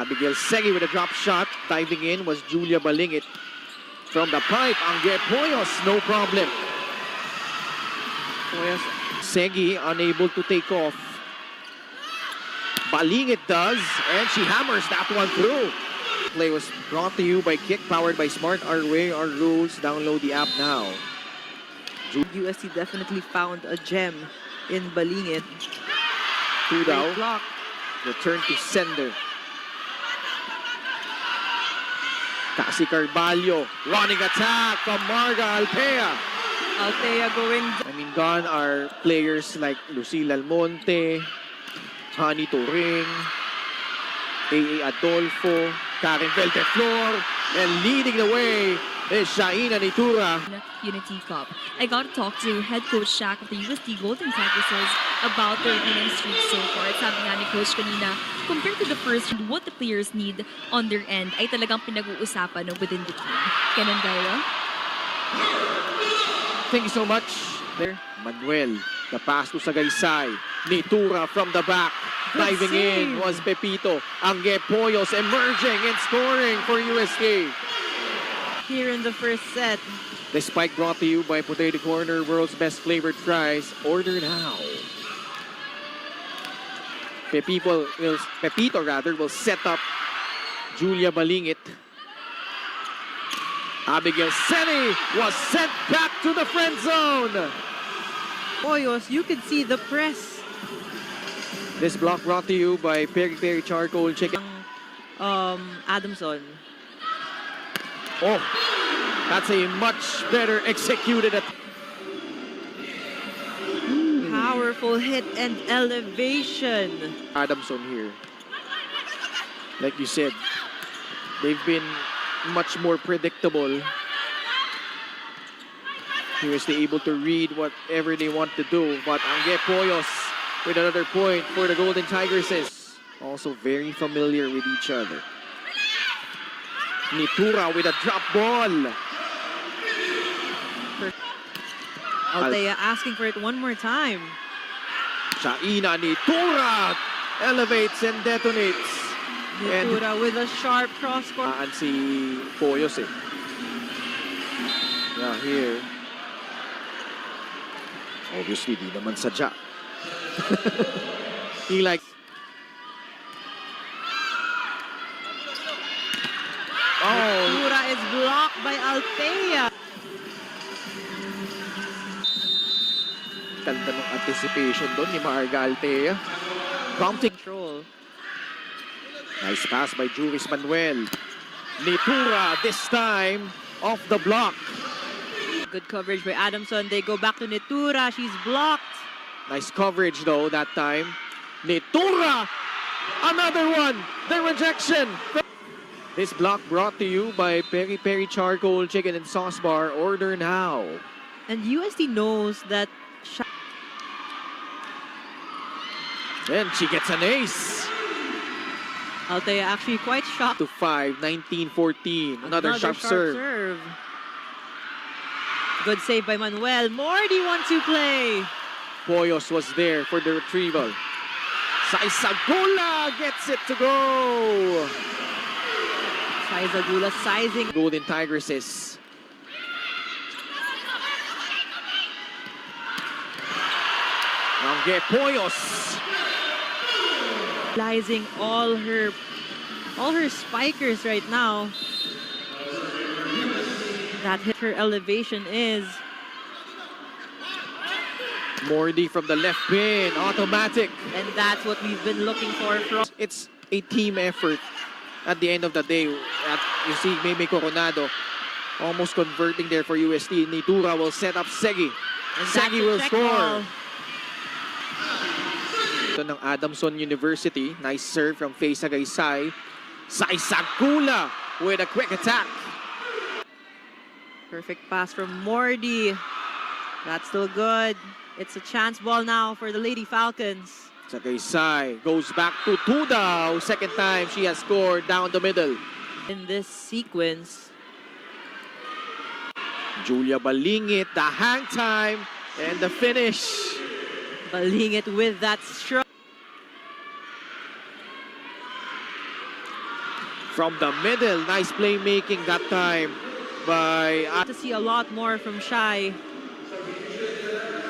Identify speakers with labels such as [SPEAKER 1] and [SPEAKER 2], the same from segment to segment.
[SPEAKER 1] Abigail Segui with a drop shot. Diving in was Julia Balingit. From the pipe, Angge Poyos, no problem. Poyos, Segui unable to take off. Balingit does, and she hammers that one through. Play was brought to you by Kick, powered by Smart. Our way, our rules. Download the app now.
[SPEAKER 2] UST definitely found a gem in Balingit.
[SPEAKER 1] Two down.
[SPEAKER 2] Great block.
[SPEAKER 1] Return to sender. Cassie Carvalho, running attack from Marga Altea.
[SPEAKER 2] Altea going
[SPEAKER 1] I mean, gone are players like Lucila Almonte, Hani Turing, A.A. Adolfo, Karen Velteflor, and leading the way is Shaina Nitura.
[SPEAKER 3] Unity Cup. I got to talk to head coach Shaq of the UST Golden Tigresses about their winning streak so far. Sabi nga ni coach kanina, compared to the first, what the players need on their end ay talagang pinag-uusapan within the team. Kenan Gaira?
[SPEAKER 1] Thank you so much. There, Manuel, the pass to Sagaysay. Nitura from the back. Diving in was Pepito. Angge Poyos emerging and scoring for UST.
[SPEAKER 2] here in the first set.
[SPEAKER 1] The spike brought to you by Potato Corner, world's best flavored fries. Order now. Pepito will set up Julia Balingit. Abigail Segui was sent back to the friend zone.
[SPEAKER 2] Poyos, you can see the press.
[SPEAKER 1] This block brought to you by Peri Peri Charcoal Chicken.
[SPEAKER 2] Adamson.
[SPEAKER 1] Oh, that's a much better executed attack.
[SPEAKER 2] Powerful hit and elevation.
[SPEAKER 1] Adamson here. Like you said, they've been much more predictable. Here's they able to read whatever they want to do. But Angge Poyos with another point for the Golden Tigresses. Also very familiar with each other. Nitura with a drop ball.
[SPEAKER 2] Altea asking for it one more time.
[SPEAKER 1] Shaina Nitura elevates and detonates.
[SPEAKER 2] Nitura with a sharp cross-court.
[SPEAKER 1] And si Poyos eh. Yeah, here. Obviously, di naman sadya. He likes. Oh,
[SPEAKER 2] Nitura is blocked by Altea.
[SPEAKER 1] ganda ng anticipation doon ni Marga Altea. Prompting.
[SPEAKER 2] Control.
[SPEAKER 1] Nice pass by Juris Manuel. Nitura this time off the block.
[SPEAKER 2] Good coverage by Adamson. They go back to Nitura. She's blocked.
[SPEAKER 1] Nice coverage though that time. Nitura! Another one! The rejection! This block brought to you by Peri Peri Charcoal Chicken and Sauce Bar. Order now.
[SPEAKER 2] And UST knows that
[SPEAKER 1] And she gets an ace.
[SPEAKER 2] Altea actually quite shocked.
[SPEAKER 1] To 5, 19-14. Another sharp serve.
[SPEAKER 2] Good save by Manuel. Mordy wants to play.
[SPEAKER 1] Poyos was there for the retrieval. Saisagula gets it to go.
[SPEAKER 2] Saisagula sizing.
[SPEAKER 1] Golden Tigresses. Angge Poyos.
[SPEAKER 2] Utilizing all her spikers right now. That hit her elevation is.
[SPEAKER 1] Mordy from the left pin, automatic.
[SPEAKER 2] And that's what we've been looking for from.
[SPEAKER 1] It's a team effort at the end of the day. You see Meme Coronado almost converting there for UST. Nitura will set up Segui.
[SPEAKER 2] And
[SPEAKER 1] Segui will score.
[SPEAKER 2] Ball.
[SPEAKER 1] Ito ng Adamson University. Nice serve from Faye Sagaysay. Saisagula with a quick attack.
[SPEAKER 2] Perfect pass from Mordy. That's still good. It's a chance ball now for the Lady Falcons.
[SPEAKER 1] Sagaysay goes back to Tudao. Second time she has scored down the middle.
[SPEAKER 2] In this sequence,
[SPEAKER 1] Julia Balingit, the hang time, and the finish.
[SPEAKER 2] Balingit with that stroke.
[SPEAKER 1] From the middle, nice playmaking that time by
[SPEAKER 2] To see a lot more from Shai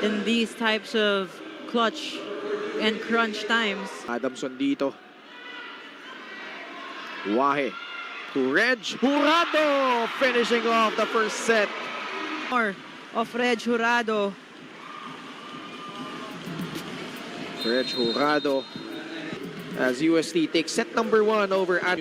[SPEAKER 2] in these types of clutch and crunch times.
[SPEAKER 1] Adamson dito. Wahe to Reg Jurado, finishing off the first set.
[SPEAKER 2] More of Reg Jurado.
[SPEAKER 1] Reg Jurado as UST takes set number 1 over